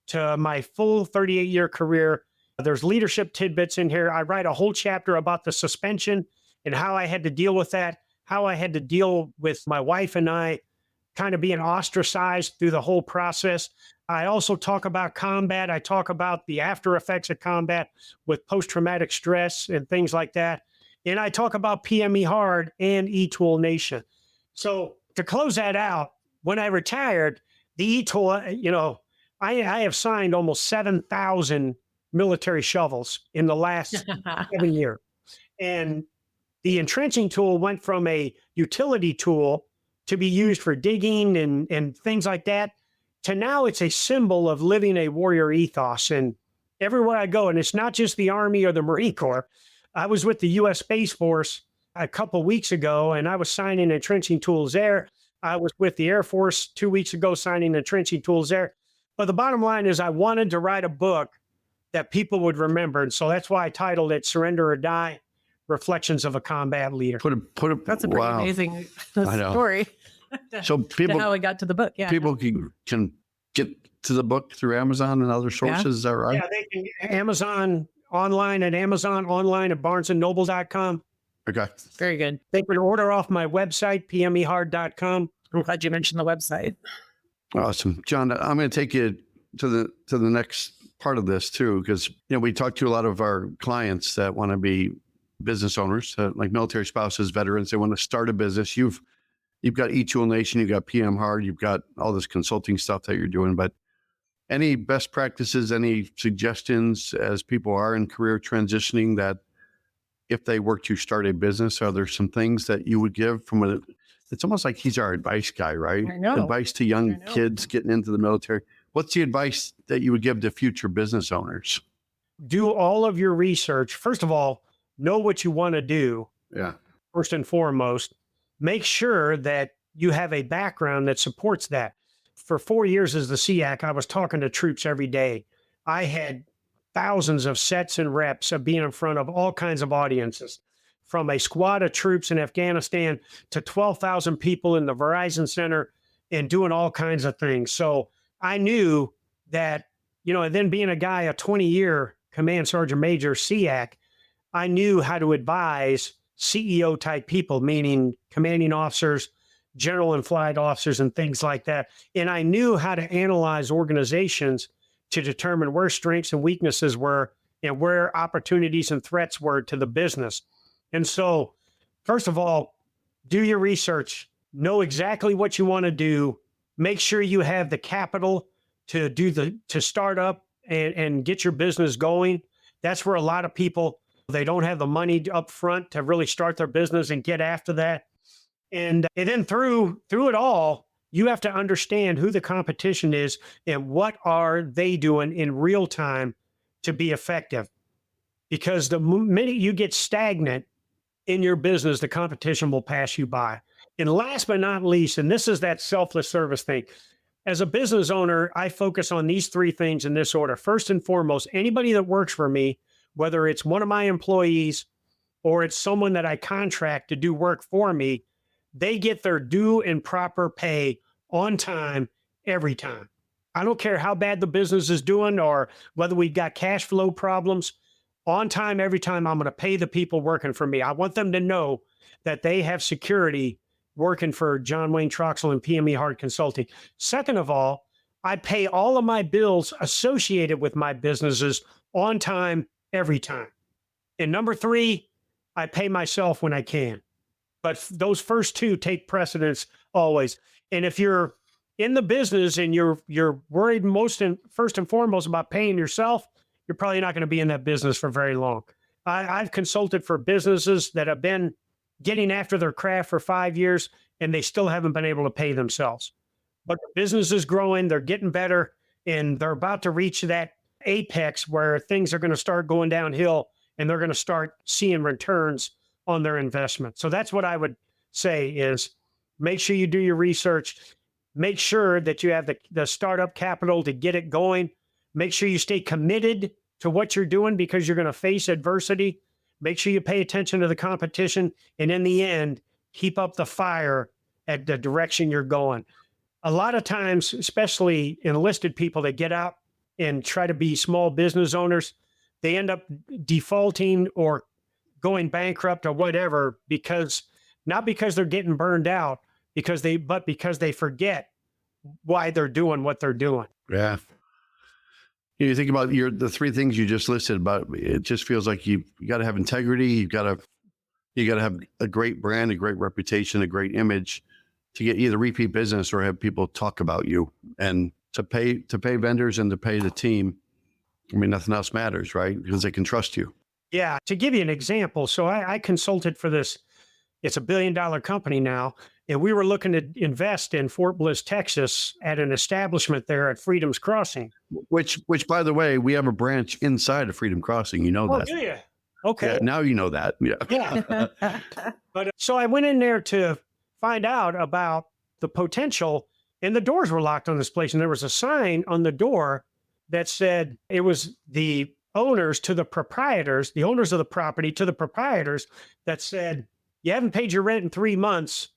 to my full 38-year career. There's leadership tidbits in here. I write a whole chapter about the suspension and how I had to deal with that, how I had to deal with my wife and I kind of being ostracized through the whole process. I also talk about combat. I talk about the after effects of combat with post-traumatic stress and things like that. And I talk about PME Hard and E-Tool Nation. So to close that out, when I retired, the E-Tool, I have signed almost 7,000 military shovels in the last 7 years. And the entrenching tool went from a utility tool to be used for digging and things like that, to now it's a symbol of living a warrior ethos. And everywhere I go, and it's not just the Army or the Marine Corps. I was with the U.S. Space Force a couple weeks ago, and I was signing entrenching tools there. I was with the Air Force 2 weeks ago, signing entrenching tools there. But the bottom line is I wanted to write a book that people would remember. And so that's why I titled it Surrender or Die, Reflections of a Combat Leader. That's a pretty amazing story. So people, how I got to the book. Yeah. people can get to the book through Amazon and other sources. Is that right? Yeah, they can Amazon online at barnesandnoble.com. Okay. Very good. They can order off my website, pmehard.com. I'm glad you mentioned the website. Awesome. John, I'm going to take you to the next part of this too, because we talk to a lot of our clients that want to be business owners, like military spouses, veterans. They want to start a business. You've got eTool Nation, you've got PM Hard, you've got all this consulting stuff that you're doing. But any best practices, any suggestions as people are in career transitioning that if they were to start a business, are there some things that you would give from it's almost like he's our advice guy, right? I know. Advice to young kids getting into the military. What's the advice that you would give to future business owners? Do all of your research. First of all, know what you want to do. Yeah. First and foremost, make sure that you have a background that supports that. For 4 years as the SEAC, I was talking to troops every day. I had thousands of sets and reps of being in front of all kinds of audiences, from a squad of troops in Afghanistan to 12,000 people in the Verizon Center and doing all kinds of things. So I knew that, and then being a guy, a 20-year Command Sergeant Major SEAC, I knew how to advise CEO type people, meaning commanding officers, general and flight officers, and things like that. And I knew how to analyze organizations to determine where strengths and weaknesses were and where opportunities and threats were to the business. And so, first of all, do your research, know exactly what you want to do, make sure you have the capital to start up and get your business going. That's where a lot of people, they don't have the money up front to really start their business and get after that. And then through it all, you have to understand who the competition is and what are they doing in real time to be effective. Because the minute you get stagnant in your business, the competition will pass you by. And last but not least, and this is that selfless service thing. As a business owner, I focus on these three things in this order. First and foremost, anybody that works for me, whether it's one of my employees or it's someone that I contract to do work for me, they get their due and proper pay on time, every time. I don't care how bad the business is doing or whether we've got cash flow problems. On time, every time, I'm going to pay the people working for me. I want them to know that they have security working for John Wayne Troxell and PME Hard Consulting. Second of all, I pay all of my bills associated with my businesses on time, every time. And number three, I pay myself when I can. But those first two take precedence always. And if you're in the business and you're worried first and foremost about paying yourself, you're probably not going to be in that business for very long. I've consulted for businesses that have been getting after their craft for 5 years, and they still haven't been able to pay themselves. But the business is growing, they're getting better, and they're about to reach that apex where things are going to start going downhill, and they're going to start seeing returns on their investment. So that's what I would say is make sure you do your research. Make sure that you have the startup capital to get it going. Make sure you stay committed to what you're doing because you're going to face adversity. Make sure you pay attention to the competition. And in the end, keep up the fire at the direction you're going. A lot of times, especially enlisted people that get out and try to be small business owners, they end up defaulting or going bankrupt or whatever not because they're getting burned out, but because they forget why they're doing what they're doing. Yeah. You think about the three things you just listed about, it just feels like you got to have integrity. You got to have a great brand, a great reputation, a great image to get either repeat business or have people talk about you, and to pay vendors and to pay the team. I mean, nothing else matters, right? Because they can trust you. Yeah. To give you an example, so I consulted for this. It's $1 billion company now. And we were looking to invest in Fort Bliss, Texas at an establishment there at Freedom's Crossing. Which by the way, we have a branch inside of Freedom Crossing. You know that. Oh, do you? Okay. Yeah, now you know that. Yeah. Yeah. But so I went in there to find out about the potential, and the doors were locked on this place. And there was a sign on the door that said it was the owners to the proprietors, the owners of the property to the proprietors, that said, you haven't paid your rent in 3 months.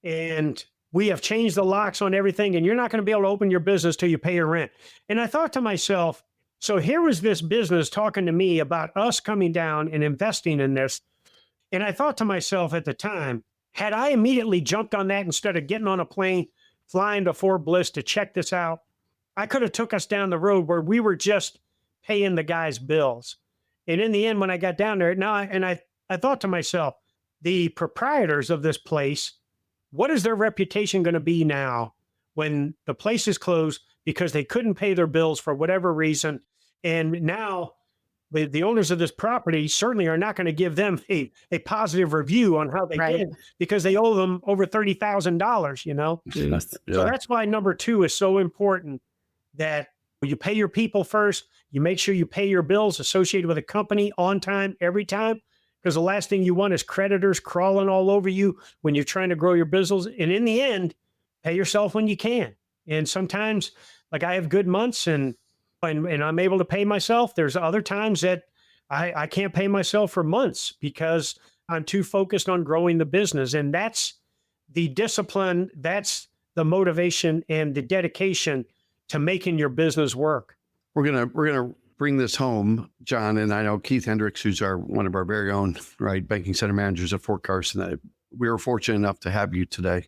And We have changed the locks on everything, and you're not going to be able to open your business till you pay your rent. And I thought to myself, so here was this business talking to me about us coming down and investing in this. And I thought to myself at the time, had I immediately jumped on that instead of getting on a plane, flying to Fort Bliss to check this out, I could have took us down the road where we were just paying the guy's bills. And in the end, when I got down there, I thought to myself, the proprietors of this place, what is their reputation going to be now when the place is closed because they couldn't pay their bills for whatever reason? And now the owners of this property certainly are not going to give them a positive review on how they did because they owe them over $30,000, you know? Yes. Yeah. So that's why number 2 is so important, that you pay your people first. You make sure you pay your bills associated with a company on time, every time, because the last thing you want is creditors crawling all over you when you're trying to grow your business. And in the end, pay yourself when you can. And sometimes, like, I have good months and I'm able to pay myself. There's other times that I can't pay myself for months because I'm too focused on growing the business. And that's the discipline, that's the motivation and the dedication to making your business work. We're gonna bring this home, John, and I know Keith Hendricks, who's one of our very own banking center managers at Fort Carson. We were fortunate enough to have you today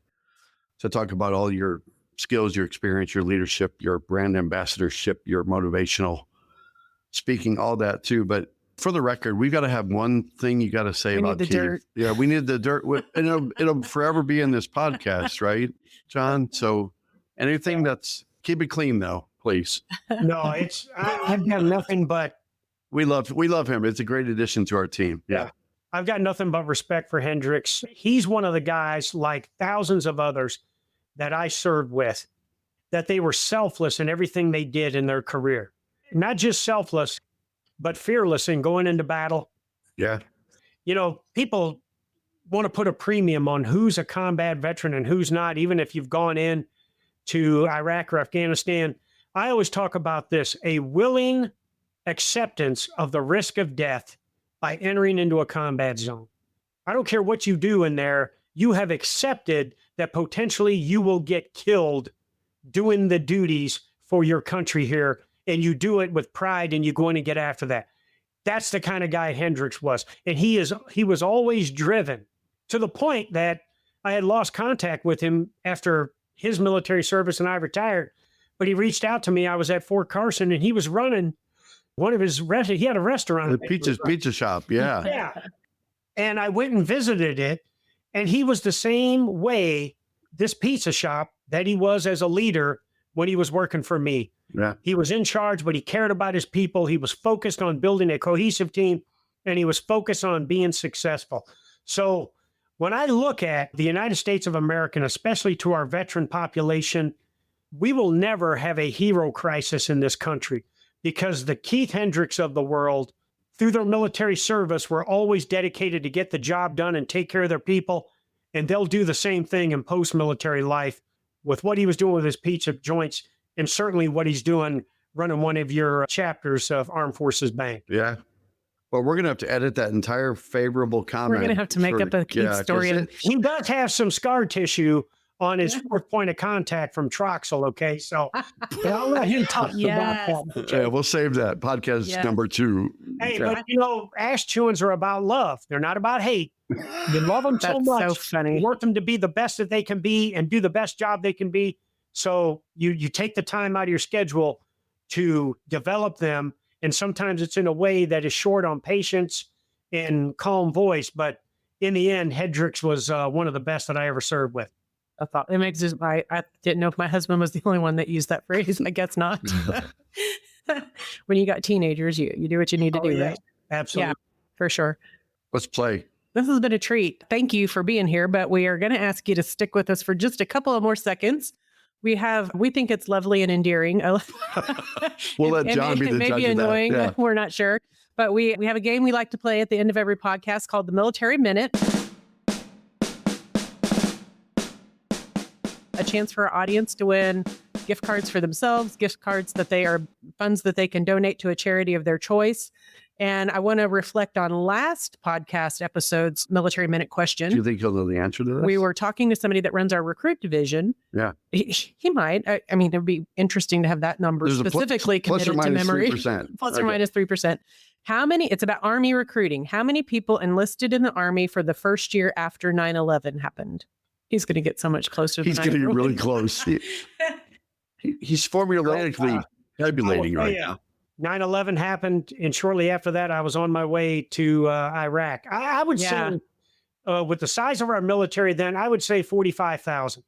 to talk about all your skills, your experience, your leadership, your brand ambassadorship, your motional speaking, all that too. But for the record, we've got to have one thing you got to say about Keith. Dirt. Yeah, we need the dirt. It'll forever be in this podcast, right, John? So anything that's, keep it clean though, please. No, I've got nothing but. We love him. It's a great addition to our team. Yeah. I've got nothing but respect for Hendricks. He's one of the guys, like thousands of others that I served with, that they were selfless in everything they did in their career. Not just selfless, but fearless in going into battle. Yeah. You know, people want to put a premium on who's a combat veteran and who's not, even if you've gone in to Iraq or Afghanistan. I always talk about this, a willing acceptance of the risk of death by entering into a combat zone. I don't care what you do in there, you have accepted that potentially you will get killed doing the duties for your country here, and you do it with pride and you go in and get after that. That's the kind of guy Hendricks was. And he was always driven, to the point that I had lost contact with him after his military service and I retired. But he reached out to me. I was at Fort Carson and he was running one of his he had a restaurant. The pizza shop. Yeah. Yeah. And I went and visited it. And he was the same way, this pizza shop, that he was as a leader when he was working for me. Yeah. He was in charge, but he cared about his people. He was focused on building a cohesive team, and he was focused on being successful. So when I look at the United States of America, and especially to our veteran population, we will never have a hero crisis in this country because the Keith Hendricks of the world, through their military service, were always dedicated to get the job done and take care of their people. And they'll do the same thing in post-military life with what he was doing with his pizza joints, and certainly what he's doing running one of your chapters of Armed Forces Bank. Yeah. Well, we're going to have to edit that entire favorable comment. We're going to have to make up a Keith story. He does have some scar tissue on his fourth point of contact from Troxell, okay? So I'll let him talk about that. Yeah, we'll save that. Podcast number 2. Hey, but you know, ash chewings are about love. They're not about hate. You love them so much. So funny. You want them to be the best that they can be and do the best job they can be. So you take the time out of your schedule to develop them. And sometimes it's in a way that is short on patience and calm voice. But in the end, Hendricks was one of the best that I ever served with. I thought it makes it, I didn't know if my husband was the only one that used that phrase. I guess not. When you got teenagers, you do what you need to do, right? Absolutely. Yeah, for sure. Let's play. This has been a treat. Thank you for being here, but we are going to ask you to stick with us for just a couple of more seconds. We think it's lovely and endearing. We'll let John be the judge of that. It may be annoying. Yeah. We're not sure. But we have a game we like to play at the end of every podcast called the Military Minute. A chance for our audience to win gift cards for themselves, gift cards that they are funds that they can donate to a charity of their choice. And I want to reflect on last podcast episode's Military Minute question. Do you think he'll know the answer to this? We were talking to somebody that runs our recruit division. Yeah. He might. I mean, it would be interesting to have that number specifically committed to memory. 3%. Plus or minus 3%. It's about Army recruiting. How many people enlisted in the Army for the first year after 9/11 happened? He's going to get so much closer. He's going to get really close. He's formulaically tabulating right now. 9/11 happened, and shortly after that, I was on my way to Iraq. I would say, with the size of our military then, I would say 45,000.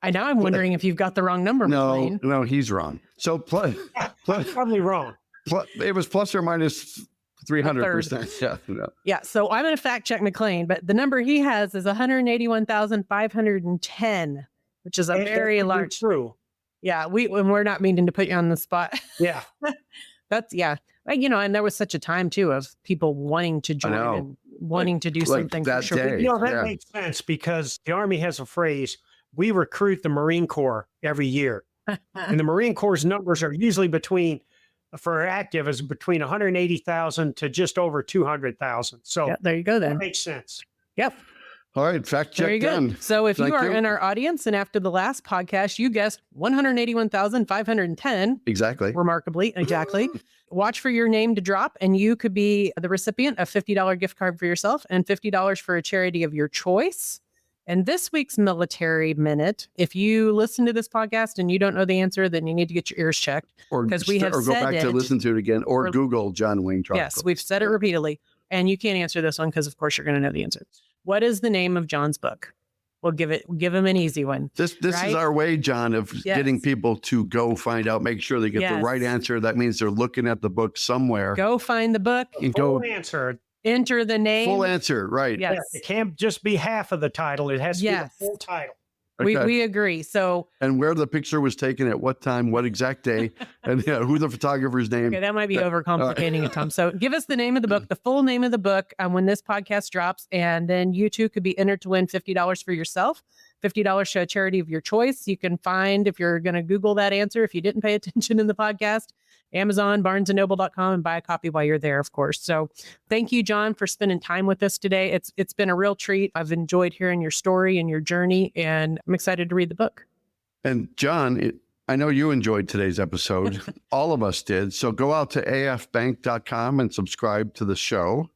I'm wondering if you've got the wrong number. No, he's wrong. So probably wrong. It was plus or minus 300%. Yeah. So I'm going to fact check McLean, but the number he has is 181,510, which is a very large. True. Yeah. We're not meaning to put you on the spot. Yeah. And there was such a time too of people wanting to join and wanting to do something that for sure. day. That makes sense because the Army has a phrase, we recruit the Marine Corps every year. And the Marine Corps' numbers are usually between 180,000 to just over 200,000. So there you go then. That makes sense. Yep. All right, fact check done. So if you are in our audience and after the last podcast, you guessed 181,510. Exactly. Remarkably, exactly. Watch for your name to drop and you could be the recipient of $50 gift card for yourself and $50 for a charity of your choice. And this week's Military Minute, if you listen to this podcast and you don't know the answer, then you need to get your ears checked. Because we have or go back to listen to it again or Google John Wayne Troxell. Yes, we've said it repeatedly. And you can't answer this one because, of course, you're going to know the answer. What is the name of John's book? We'll give him an easy one. This is our way, John, of getting people to go find out, make sure they get the right answer. That means they're looking at the book somewhere. Go find the book. Full answer. Enter the name. Full answer, right. Yes. It can't just be half of the title. It has to be the full title. Okay. We agree. So, and where the picture was taken at what time, what exact day, and who the photographer's name. Okay, that might be overcomplicating it, Tom. So give us the name of the book, the full name of the book when this podcast drops, and then you too could be entered to win $50 for yourself, $50 to a charity of your choice. You can find, if you're going to Google that answer, if you didn't pay attention in the podcast, Amazon, barnesandnoble.com, and buy a copy while you're there, of course. So thank you, John, for spending time with us today. It's been a real treat. I've enjoyed hearing your story and your journey, and I'm excited to read the book. And John, I know you enjoyed today's episode. All of us did. So go out to afbank.com and subscribe to the show,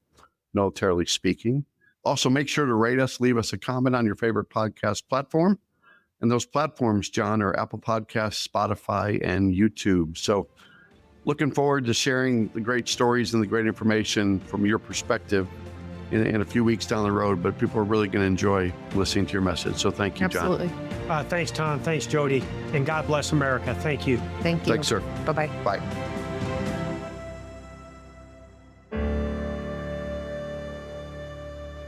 Militarily Speaking. Also, make sure to rate us, leave us a comment on your favorite podcast platform. And those platforms, John, are Apple Podcasts, Spotify, and YouTube. So looking forward to sharing the great stories and the great information from your perspective in a few weeks down the road, but people are really going to enjoy listening to your message. So thank you, John. Absolutely. Thanks, Tom. Thanks, Jodi. And God bless America. Thank you. Thank you. Thanks, sir. Bye-bye. Bye.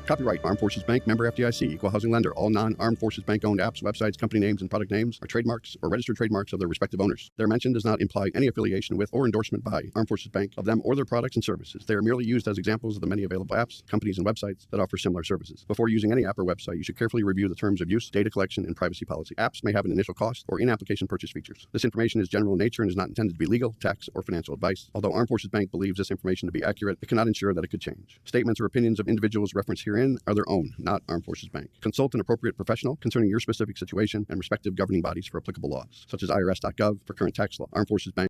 Copyright Armed Forces Bank, member FDIC, equal housing lender. All non-Armed Forces Bank owned apps, websites, company names, and product names are trademarks or registered trademarks of their respective owners. Their mention does not imply any affiliation with or endorsement by Armed Forces Bank of them or their products and services. They are merely used as examples of the many available apps, companies, and websites that offer similar services. Before using any app or website, you should carefully review the terms of use, data collection, and privacy policy. Apps may have an initial cost or in-application purchase features. This information is general in nature and is not intended to be legal, tax, or financial advice. Although Armed Forces Bank believes this information to be accurate, it cannot ensure that it could change. Statements or opinions of individuals referenced herein are their own, not Armed Forces Bank. Consult an appropriate professional concerning your specific situation and respective governing bodies for applicable laws, such as irs.gov for current tax law. Armed Forces Bank